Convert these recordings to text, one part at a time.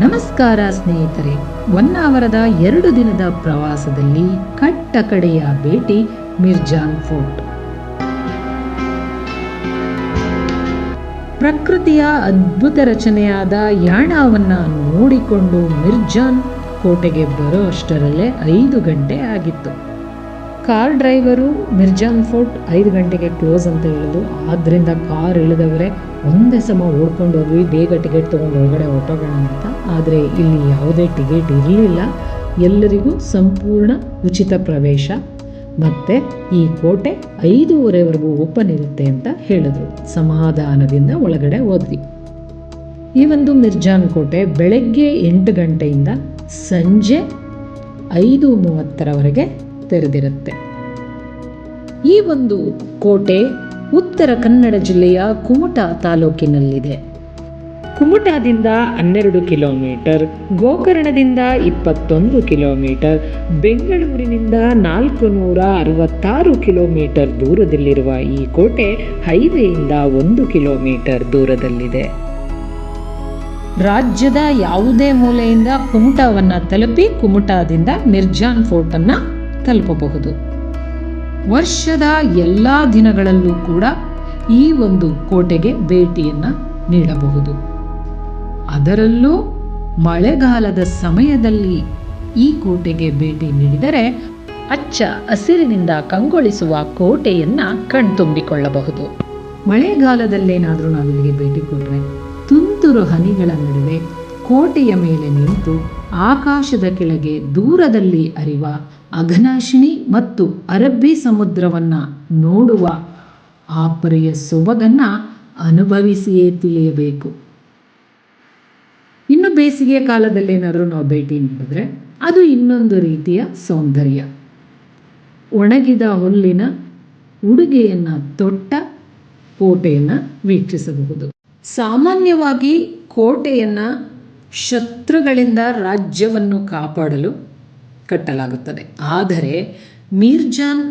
ನಮಸ್ಕಾರ ಸ್ನೇಹಿತರೆ, ಹೊನ್ನಾವರದ 2 ದಿನದ ಪ್ರವಾಸದಲ್ಲಿ ಕಟ್ಟ ಕಡೆಯ ಭೇಟಿ ಮಿರ್ಜಾನ್ ಫೋರ್ಟ್. ಪ್ರಕೃತಿಯ ಅದ್ಭುತ ರಚನೆಯಾದ ಯಾಣವನ್ನ ನೋಡಿಕೊಂಡು ಮಿರ್ಜಾನ್ ಕೋಟೆಗೆ ಬರೋ ಅಷ್ಟರಲ್ಲೇ 5 ಗಂಟೆ ಆಗಿತ್ತು. ಕಾರ್ ಡ್ರೈವರು ಮಿರ್ಜಾನ್ ಫೋರ್ಟ್ 5 ಗಂಟೆಗೆ ಕ್ಲೋಸ್ ಅಂತ ಹೇಳಿದ್ರು. ಆದ್ದರಿಂದ ಕಾರ್ ಇಳಿದವರೇ ಒಂದೇ ಸಮ ಓಡ್ಕೊಂಡು ಹೋದ್ವಿ, ಬೇಗ ಟಿಕೆಟ್ ತೊಗೊಂಡು ಒಳಗಡೆ ಹೊರಟೋಗೋಣ ಅಂತ. ಆದರೆ ಇಲ್ಲಿ ಯಾವುದೇ ಟಿಕೆಟ್ ಇರಲಿಲ್ಲ, ಎಲ್ಲರಿಗೂ ಸಂಪೂರ್ಣ ಉಚಿತ ಪ್ರವೇಶ. ಮತ್ತು ಈ ಕೋಟೆ 5:30ವರೆಗೂ ಓಪನ್ ಇರುತ್ತೆ ಅಂತ ಹೇಳಿದ್ರು. ಸಮಾಧಾನದಿಂದ ಒಳಗಡೆ ಹೋದ್ವಿ. ಈ ಒಂದು ಮಿರ್ಜಾನ್ ಕೋಟೆ ಬೆಳಗ್ಗೆ 8 ಗಂಟೆಯಿಂದ ಸಂಜೆ 5:30ರವರೆಗೆ ತೆರೆದಿರುತ್ತೆ. ಈ ಒಂದು ಕೋಟೆ ಉತ್ತರ ಕನ್ನಡ ಜಿಲ್ಲೆಯ ಕುಮಟಾ ತಾಲೂಕಿನಲ್ಲಿದೆ. ಕುಮಟಾದಿಂದ 12 ಕಿಲೋಮೀಟರ್, ಗೋಕರ್ಣದಿಂದ 21 ಕಿಲೋಮೀಟರ್, ಬೆಂಗಳೂರಿನಿಂದ 466 ಕಿಲೋಮೀಟರ್ ದೂರದಲ್ಲಿರುವ ಈ ಕೋಟೆ ಹೈವೇಯಿಂದ 1 ಕಿಲೋಮೀಟರ್ ದೂರದಲ್ಲಿದೆ. ರಾಜ್ಯದ ಯಾವುದೇ ಮೂಲೆಯಿಂದ ಕುಮಟಾವನ್ನು ತಲುಪಿ ಕುಮಟಾದಿಂದ ಮಿರ್ಜಾನ್ ಫೋರ್ಟನ್ನು ತಲುಪಬಹುದು. ವರ್ಷದ ಎಲ್ಲ ದಿನಗಳಲ್ಲೂ ಕೂಡ ಈ ಒಂದು ಕೋಟೆಗೆ ಭೇಟಿಯನ್ನು ನೀಡಬಹುದು. ಅದರಲ್ಲೂ ಮಳೆಗಾಲದ ಸಮಯದಲ್ಲಿ ಈ ಕೋಟೆಗೆ ಭೇಟಿ ನೀಡಿದರೆ ಹಚ್ಚ ಹಸಿರಿನಿಂದ ಕಂಗೊಳಿಸುವ ಕೋಟೆಯನ್ನು ಕಣ್ತುಂಬಿಕೊಳ್ಳಬಹುದು. ಮಳೆಗಾಲದಲ್ಲೇನಾದರೂ ನಾವಿಲ್ಲಿಗೆ ಭೇಟಿ ಕೊಟ್ಟರೆ ತುಂತುರು ಹನಿಗಳ ನಡುವೆ ಕೋಟೆಯ ಮೇಲೆ ನಿಂತು ಆಕಾಶದ ಕೆಳಗೆ ದೂರದಲ್ಲಿ ಹರಿವ ಅಘನಾಶಿನಿ ಮತ್ತು ಅರಬ್ಬಿ ಸಮುದ್ರವನ್ನು ನೋಡುವ ಆ ಪರಿಯ ಸೊಬಗನ್ನು ಅನುಭವಿಸಿಯೇ ತಿಳಿಯಬೇಕು. ಇನ್ನು ಬೇಸಿಗೆ ಕಾಲದಲ್ಲೇನಾದರೂ ನಾವು ಭೇಟಿ ನೀಡಿದ್ರೆ ಅದು ಇನ್ನೊಂದು ರೀತಿಯ ಸೌಂದರ್ಯ. ಒಣಗಿದ ಹುಲ್ಲಿನ ಉಡುಗೆಯನ್ನು ತೊಟ್ಟ ಕೋಟೆಯನ್ನು ವೀಕ್ಷಿಸಬಹುದು. ಸಾಮಾನ್ಯವಾಗಿ ಕೋಟೆಯನ್ನು ಶತ್ರುಗಳಿಂದ ರಾಜ್ಯವನ್ನು ಕಾಪಾಡಲು ಕಟ್ಟಲಾಗುತ್ತದೆ. ಆದರೆ ಮಿರ್ಜಾನ್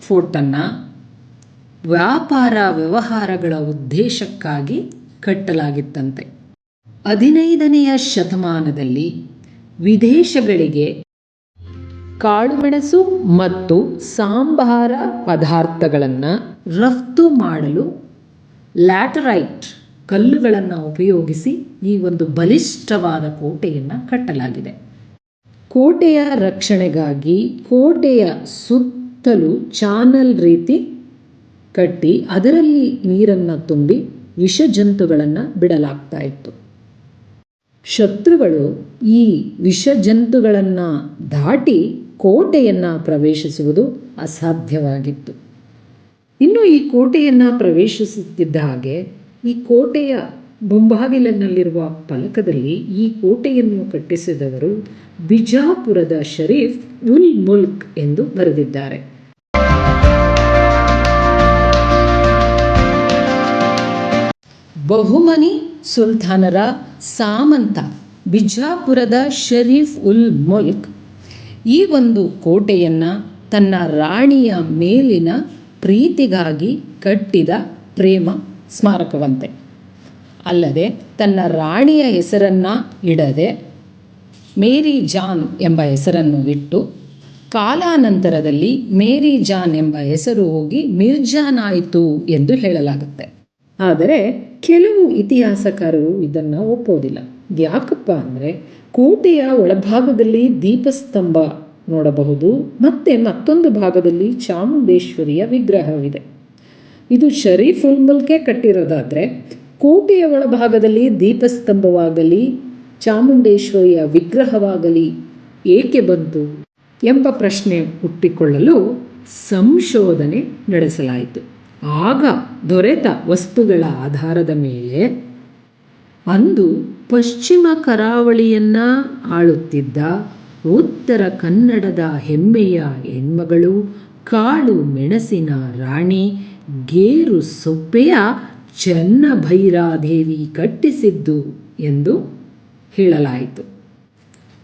ಫೋರ್ಟನ್ನು ವ್ಯಾಪಾರ ವ್ಯವಹಾರಗಳ ಉದ್ದೇಶಕ್ಕಾಗಿ ಕಟ್ಟಲಾಗಿತ್ತಂತೆ. 15ನೇ ಶತಮಾನದಲ್ಲಿ ವಿದೇಶಗಳಿಗೆ ಕಾಳುಮೆಣಸು ಮತ್ತು ಸಾಂಬಾರ ಪದಾರ್ಥಗಳನ್ನು ರಫ್ತು ಮಾಡಲು ಲ್ಯಾಟರೈಟ್ ಕಲ್ಲುಗಳನ್ನು ಉಪಯೋಗಿಸಿ ಈ ಒಂದು ಬಲಿಷ್ಠವಾದ ಕೋಟೆಯನ್ನು ಕಟ್ಟಲಾಗಿದೆ. ಕೋಟೆಯ ರಕ್ಷಣೆಗಾಗಿ ಕೋಟೆಯ ಸುತ್ತಲೂ ಚಾನಲ್ ರೀತಿ ಕಟ್ಟಿ ಅದರಲ್ಲಿ ನೀರನ್ನು ತುಂಬಿ ವಿಷಜಂತುಗಳನ್ನು ಬಿಡಲಾಗ್ತಾ ಇತ್ತು. ಶತ್ರುಗಳು ಈ ವಿಷಜಂತುಗಳನ್ನು ದಾಟಿ ಕೋಟೆಯನ್ನು ಪ್ರವೇಶಿಸುವುದು ಅಸಾಧ್ಯವಾಗಿತ್ತು. ಇನ್ನು ಈ ಕೋಟೆಯನ್ನು ಪ್ರವೇಶಿಸುತ್ತಿದ್ದ ಹಾಗೆ ಈ ಕೋಟೆಯ ಮುಂಬಾಗಿಲಿನಲ್ಲಿರುವ ಫಲಕದಲ್ಲಿ ಈ ಕೋಟೆಯನ್ನು ಕಟ್ಟಿಸಿದವರು ಬಿಜಾಪುರದ ಶರೀಫ್ ಉಲ್ ಮುಲ್ಕ್ ಎಂದು ಬರೆದಿದ್ದಾರೆ. ಬಹುಮನಿ ಸುಲ್ತಾನರ ಸಾಮಂತ ಬಿಜಾಪುರದ ಶರೀಫ್ ಉಲ್ ಮುಲ್ಕ್ ಈ ಒಂದು ಕೋಟೆಯನ್ನು ತನ್ನ ರಾಣಿಯ ಮೇಲಿನ ಪ್ರೀತಿಗಾಗಿ ಕಟ್ಟಿದ ಪ್ರೇಮ ಸ್ಮಾರಕವಂತೆ. ಅಲ್ಲದೆ ತನ್ನ ರಾಣಿಯ ಹೆಸರನ್ನು ಇಡದೆ ಮೇರಿ ಜಾನ್ ಎಂಬ ಹೆಸರನ್ನು ಇಟ್ಟು ಕಾಲಾನಂತರದಲ್ಲಿ ಮೇರಿ ಜಾನ್ ಎಂಬ ಹೆಸರು ಹೋಗಿ ಮಿರ್ಜಾನ್ ಆಯಿತು ಎಂದು ಹೇಳಲಾಗುತ್ತೆ. ಆದರೆ ಕೆಲವು ಇತಿಹಾಸಕಾರರು ಇದನ್ನು ಒಪ್ಪೋದಿಲ್ಲ. ಯಾಕಪ್ಪ ಅಂದರೆ ಕೋಟೆಯ ಒಳಭಾಗದಲ್ಲಿ ದೀಪಸ್ತಂಭ ನೋಡಬಹುದು, ಮತ್ತು ಮತ್ತೊಂದು ಭಾಗದಲ್ಲಿ ಚಾಮುಂಡೇಶ್ವರಿಯ ವಿಗ್ರಹವಿದೆ. ಇದು ಶರೀಫ್ ಉಲ್ ಮುಲ್ಕೆ ಕಟ್ಟಿರೋದಾದರೆ ಕೋಟೆಯ ಒಳಭಾಗದಲ್ಲಿ ದೀಪಸ್ತಂಭವಾಗಲಿ ಚಾಮುಂಡೇಶ್ವರಿಯ ವಿಗ್ರಹವಾಗಲಿ ಏಕೆ ಬಂತು ಎಂಬ ಪ್ರಶ್ನೆ ಹುಟ್ಟಿಕೊಳ್ಳಲು ಸಂಶೋಧನೆ ನಡೆಸಲಾಯಿತು. ಆಗ ದೊರೆತ ವಸ್ತುಗಳ ಆಧಾರದ ಮೇಲೆ ಅಂದು ಪಶ್ಚಿಮ ಕರಾವಳಿಯನ್ನು ಆಳುತ್ತಿದ್ದ ಉತ್ತರ ಕನ್ನಡದ ಹೆಮ್ಮೆಯ ಹೆಣ್ಮಗಳು, ಕಾಳು ಮೆಣಸಿನ ರಾಣಿ, ಗೇರು ಸೊಪ್ಪೆಯ ಚೆನ್ನಭೈರಾದೇವಿ ಕಟ್ಟಿಸಿದ್ದು ಎಂದು ಹೇಳಲಾಯಿತು.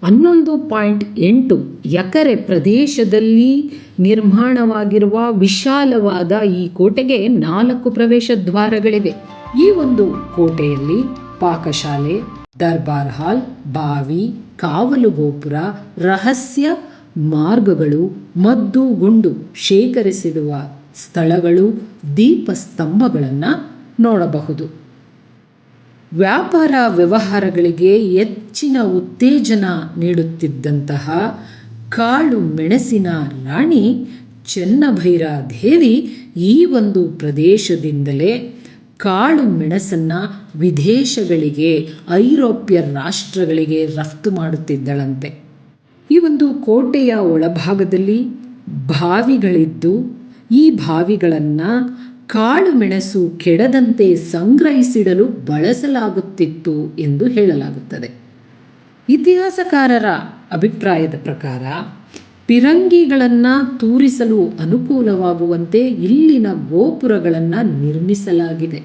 11.8 ಎಕರೆ ಪ್ರದೇಶದಲ್ಲಿ ನಿರ್ಮಾಣವಾಗಿರುವ ವಿಶಾಲವಾದ ಈ ಕೋಟೆಗೆ 4 ಪ್ರವೇಶ ದ್ವಾರಗಳಿವೆ. ಈ ಒಂದು ಕೋಟೆಯಲ್ಲಿ ಪಾಕಶಾಲೆ, ದರ್ಬಾರ್ ಹಾಲ್, ಬಾವಿ, ಕಾವಲು ಗೋಪುರ, ರಹಸ್ಯ ಮಾರ್ಗಗಳು, ಮದ್ದು ಗುಂಡು ಶೇಖರಿಸಿಡುವ ಸ್ಥಳಗಳು, ದೀಪಸ್ತಂಭಗಳನ್ನು ನೋಡಬಹುದು. ವ್ಯಾಪಾರ ವ್ಯವಹಾರಗಳಿಗೆ ಹೆಚ್ಚಿನ ಉತ್ತೇಜನ ನೀಡುತ್ತಿದ್ದಂತಹ ಕಾಳು ಮೆಣಸಿನ ರಾಣಿ ಚೆನ್ನಭೈರಾದೇವಿ ಈ ಒಂದು ಪ್ರದೇಶದಿಂದಲೇ ಕಾಳು ಮೆಣಸನ್ನು ವಿದೇಶಗಳಿಗೆ, ಐರೋಪ್ಯ ರಾಷ್ಟ್ರಗಳಿಗೆ ರಫ್ತು ಮಾಡುತ್ತಿದ್ದಳಂತೆ. ಈ ಒಂದು ಕೋಟೆಯ ಒಳಭಾಗದಲ್ಲಿ ಬಾವಿಗಳಿದ್ದು ಈ ಬಾವಿಗಳನ್ನು ಕಾಳು ಮೆಣಸು ಕೆಡದಂತೆ ಸಂಗ್ರಹಿಸಿಡಲು ಬಳಸಲಾಗುತ್ತಿತ್ತು ಎಂದು ಹೇಳಲಾಗುತ್ತದೆ. ಇತಿಹಾಸಕಾರರ ಅಭಿಪ್ರಾಯದ ಪ್ರಕಾರ ಪಿರಂಗಿಗಳನ್ನು ತೂರಿಸಲು ಅನುಕೂಲವಾಗುವಂತೆ ಇಲ್ಲಿನ ಗೋಪುರಗಳನ್ನು ನಿರ್ಮಿಸಲಾಗಿದೆ.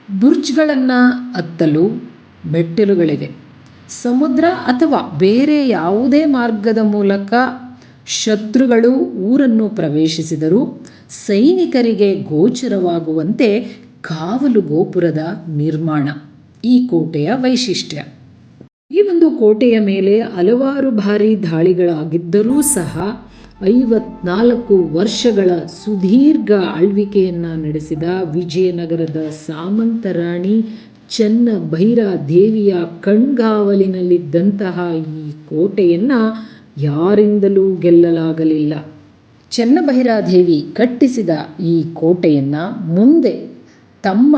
ಬುರ್ಜ್ಗಳನ್ನು ಹತ್ತಲು ಮೆಟ್ಟಿಲುಗಳಿವೆ. ಸಮುದ್ರ ಅಥವಾ ಬೇರೆ ಯಾವುದೇ ಮಾರ್ಗದ ಮೂಲಕ ಶತ್ರುಗಳು ಊರನ್ನು ಪ್ರವೇಶಿಸಿದರೂ ಸೈನಿಕರಿಗೆ ಗೋಚರವಾಗುವಂತೆ ಕಾವಲು ಗೋಪುರದ ನಿರ್ಮಾಣ ಈ ಕೋಟೆಯ ವೈಶಿಷ್ಟ್ಯ. ಈ ಒಂದು ಕೋಟೆಯ ಮೇಲೆ ಹಲವಾರು ಬಾರಿ ದಾಳಿಗಳಾಗಿದ್ದರೂ ಸಹ 54 ವರ್ಷಗಳ ಸುದೀರ್ಘ ಆಳ್ವಿಕೆಯನ್ನು ನಡೆಸಿದ ವಿಜಯನಗರದ ಸಾಮಂತ ರಾಣಿ ಚೆನ್ನಭೈರಾದೇವಿಯ ಕಣ್ಗಾವಲಿನಲ್ಲಿದ್ದಂತಹ ಈ ಕೋಟೆಯನ್ನು ಯಾರಿಂದಲೂ ಗೆಲ್ಲಲಾಗಲಿಲ್ಲ. ಚೆನ್ನಭೈರಾದೇವಿ ಕಟ್ಟಿಸಿದ ಈ ಕೋಟೆಯನ್ನು ಮುಂದೆ ತಮ್ಮ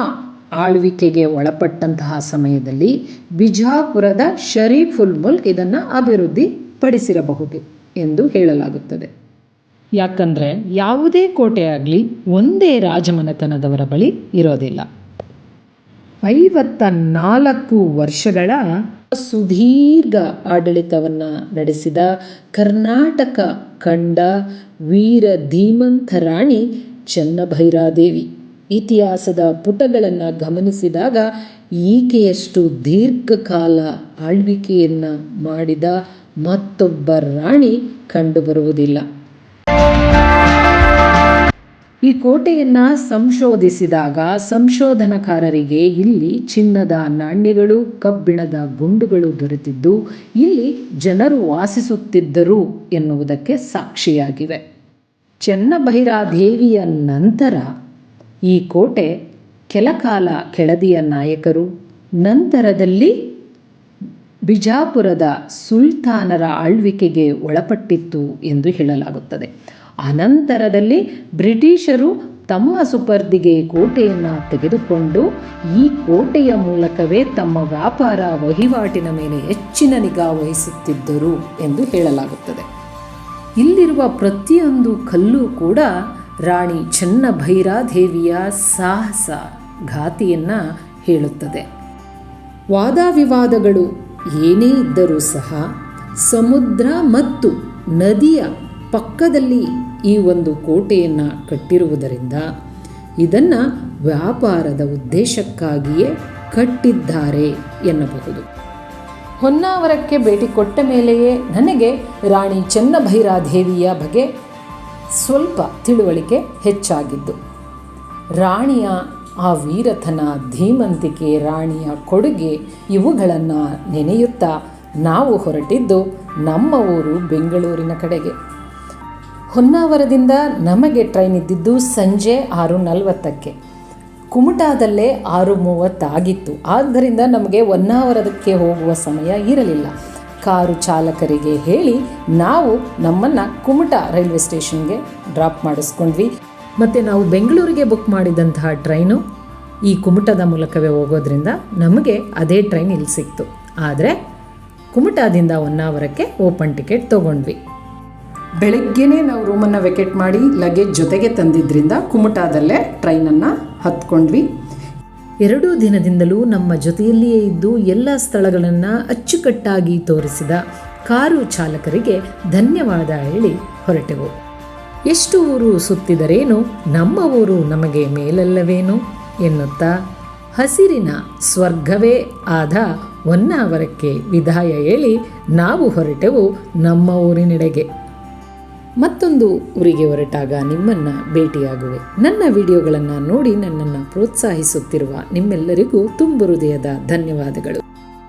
ಆಳ್ವಿಕೆಗೆ ಒಳಪಟ್ಟಂತಹ ಸಮಯದಲ್ಲಿ ಬಿಜಾಪುರದ ಶರೀಫುಲ್ ಮುಲ್ಕ್ ಇದನ್ನು ಅಭಿವೃದ್ಧಿಪಡಿಸಿರಬಹುದು ಎಂದು ಹೇಳಲಾಗುತ್ತದೆ. ಯಾಕಂದರೆ ಯಾವುದೇ ಕೋಟೆ ಆಗಲಿ ಒಂದೇ ರಾಜಮನೆತನದವರ ಬಳಿ ಇರೋದಿಲ್ಲ. 54 ವರ್ಷಗಳ ಸುದೀರ್ಘ ಆಡಳಿತವನ್ನು ನಡೆಸಿದ ಕರ್ನಾಟಕ ಕಂಡ ವೀರ ಧೀಮಂತ ರಾಣಿ ಚೆನ್ನಭೈರಾದೇವಿ ಇತಿಹಾಸದ ಪುಟಗಳನ್ನು ಗಮನಿಸಿದಾಗ ಈಕೆಯಷ್ಟು ದೀರ್ಘಕಾಲ ಆಳ್ವಿಕೆಯನ್ನು ಮಾಡಿದ ಮತ್ತೊಬ್ಬ ರಾಣಿ ಕಂಡುಬರುವುದಿಲ್ಲ. ಈ ಕೋಟೆಯನ್ನು ಸಂಶೋಧಿಸಿದಾಗ ಸಂಶೋಧನಾಕಾರರಿಗೆ ಇಲ್ಲಿ ಚಿನ್ನದ ನಾಣ್ಯಗಳು, ಕಬ್ಬಿಣದ ಗುಂಡುಗಳು ದೊರೆತಿದ್ದು ಇಲ್ಲಿ ಜನರು ವಾಸಿಸುತ್ತಿದ್ದರು ಎನ್ನುವುದಕ್ಕೆ ಸಾಕ್ಷಿಯಾಗಿವೆ. ಚೆನ್ನಭೈರಾದೇವಿಯ ನಂತರ ಈ ಕೋಟೆ ಕೆಲಕಾಲ ಕೆಳದಿಯ ನಾಯಕರು, ನಂತರದಲ್ಲಿ ಬಿಜಾಪುರದ ಸುಲ್ತಾನರ ಆಳ್ವಿಕೆಗೆ ಒಳಪಟ್ಟಿತ್ತು ಎಂದು ಹೇಳಲಾಗುತ್ತದೆ. ಅನಂತರದಲ್ಲಿ ಬ್ರಿಟಿಷರು ತಮ್ಮ ಸುಪರ್ದಿಗೆ ಕೋಟೆಯನ್ನು ತೆಗೆದುಕೊಂಡು ಈ ಕೋಟೆಯ ಮೂಲಕವೇ ತಮ್ಮ ವ್ಯಾಪಾರ ವಹಿವಾಟಿನ ಮೇಲೆ ಹೆಚ್ಚಿನ ನಿಗಾ ವಹಿಸುತ್ತಿದ್ದರು ಎಂದು ಹೇಳಲಾಗುತ್ತದೆ. ಇಲ್ಲಿರುವ ಪ್ರತಿಯೊಂದು ಕಲ್ಲು ಕೂಡ ರಾಣಿ ಚೆನ್ನಭೈರಾದೇವಿಯ ಸಾಹಸ ಗಾಥೆಯನ್ನು ಹೇಳುತ್ತದೆ. ವಾದವಿವಾದಗಳು ಏನೇ ಇದ್ದರೂ ಸಹ ಸಮುದ್ರ ಮತ್ತು ನದಿಯ ಪಕ್ಕದಲ್ಲಿ ಈ ಒಂದು ಕೋಟೆಯನ್ನು ಕಟ್ಟಿರುವುದರಿಂದ ಇದನ್ನು ವ್ಯಾಪಾರದ ಉದ್ದೇಶಕ್ಕಾಗಿಯೇ ಕಟ್ಟಿದ್ದಾರೆ ಎನ್ನಬಹುದು. ಹೊನ್ನಾವರಕ್ಕೆ ಭೇಟಿ ಕೊಟ್ಟ ಮೇಲೆಯೇ ನನಗೆ ರಾಣಿ ಚೆನ್ನಭೈರಾದೇವಿಯ ಬಗ್ಗೆ ಸ್ವಲ್ಪ ತಿಳುವಳಿಕೆ ಹೆಚ್ಚಾಗಿದ್ದು. ರಾಣಿಯ ಆ ವೀರತನ, ಧೀಮಂತಿಕೆ, ರಾಣಿಯ ಕೊಡುಗೆ ಇವುಗಳನ್ನು ನೆನೆಯುತ್ತಾ ನಾವು ಹೊರಟಿದ್ದು ನಮ್ಮ ಊರು ಬೆಂಗಳೂರಿನ ಕಡೆಗೆ. ಹೊನ್ನಾವರದಿಂದ ನಮಗೆ ಟ್ರೈನ್ ಇದ್ದಿದ್ದು ಸಂಜೆ 6:40ಕ್ಕೆ. ಕುಮಟಾದಲ್ಲೇ 6:30 ಆಗಿತ್ತು. ಆದ್ದರಿಂದ ನಮಗೆ ಹೊನ್ನಾವರಕ್ಕೆ ಹೋಗುವ ಸಮಯ ಇರಲಿಲ್ಲ. ಕಾರು ಚಾಲಕರಿಗೆ ಹೇಳಿ ನಾವು ನಮ್ಮನ್ನು ಕುಮಟಾ ರೈಲ್ವೆ ಸ್ಟೇಷನ್ಗೆ ಡ್ರಾಪ್ ಮಾಡಿಸ್ಕೊಂಡ್ವಿ. ಮತ್ತು ನಾವು ಬೆಂಗಳೂರಿಗೆ ಬುಕ್ ಮಾಡಿದಂತಹ ಟ್ರೈನು ಈ ಕುಮಟಾದ ಮೂಲಕವೇ ಹೋಗೋದ್ರಿಂದ ನಮಗೆ ಅದೇ ಟ್ರೈನ್ ಇಲ್ಲಿ ಸಿಕ್ತು. ಆದರೆ ಕುಮಟಾದಿಂದ ಹೊನ್ನಾವರಕ್ಕೆ ಓಪನ್ ಟಿಕೆಟ್ ತೊಗೊಂಡ್ವಿ. ಬೆಳಗ್ಗೆನೇ ನಾವು ರೂಮನ್ನು ವೆಕೇಟ್ ಮಾಡಿ ಲಗೇಜ್ ಜೊತೆಗೆ ತಂದಿದ್ದರಿಂದ ಕುಮಟಾದಲ್ಲೇ ಟ್ರೈನನ್ನು ಹತ್ಕೊಂಡ್ವಿ. 2 ದಿನದಿಂದಲೂ ನಮ್ಮ ಜೊತೆಯಲ್ಲಿಯೇ ಇದ್ದು ಎಲ್ಲ ಸ್ಥಳಗಳನ್ನು ಅಚ್ಚುಕಟ್ಟಾಗಿ ತೋರಿಸಿದ ಕಾರು ಚಾಲಕರಿಗೆ ಧನ್ಯವಾದ ಹೇಳಿ ಹೊರಟೆವು. ಎಷ್ಟು ಊರು ಸುತ್ತಿದರೇನು, ನಮ್ಮ ಊರು ನಮಗೆ ಮೇಲಲ್ಲವೇನು ಎನ್ನುತ್ತಾ ಹಸಿರಿನ ಸ್ವರ್ಗವೇ ಆದ ಹೊನ್ನಾವರಕ್ಕೆ ವಿದಾಯ ಹೇಳಿ ನಾವು ಹೊರಟೆವು ನಮ್ಮ ಊರಿನೆಡೆಗೆ. ಮತ್ತೊಂದು ಊರಿಗೆ ಹೊರಟಾಗ ನಿಮ್ಮನ್ನು ಭೇಟಿಯಾಗುವೆ. ನನ್ನ ವಿಡಿಯೋಗಳನ್ನು ನೋಡಿ ನನ್ನನ್ನು ಪ್ರೋತ್ಸಾಹಿಸುತ್ತಿರುವ ನಿಮ್ಮೆಲ್ಲರಿಗೂ ತುಂಬು ಹೃದಯದ ಧನ್ಯವಾದಗಳು.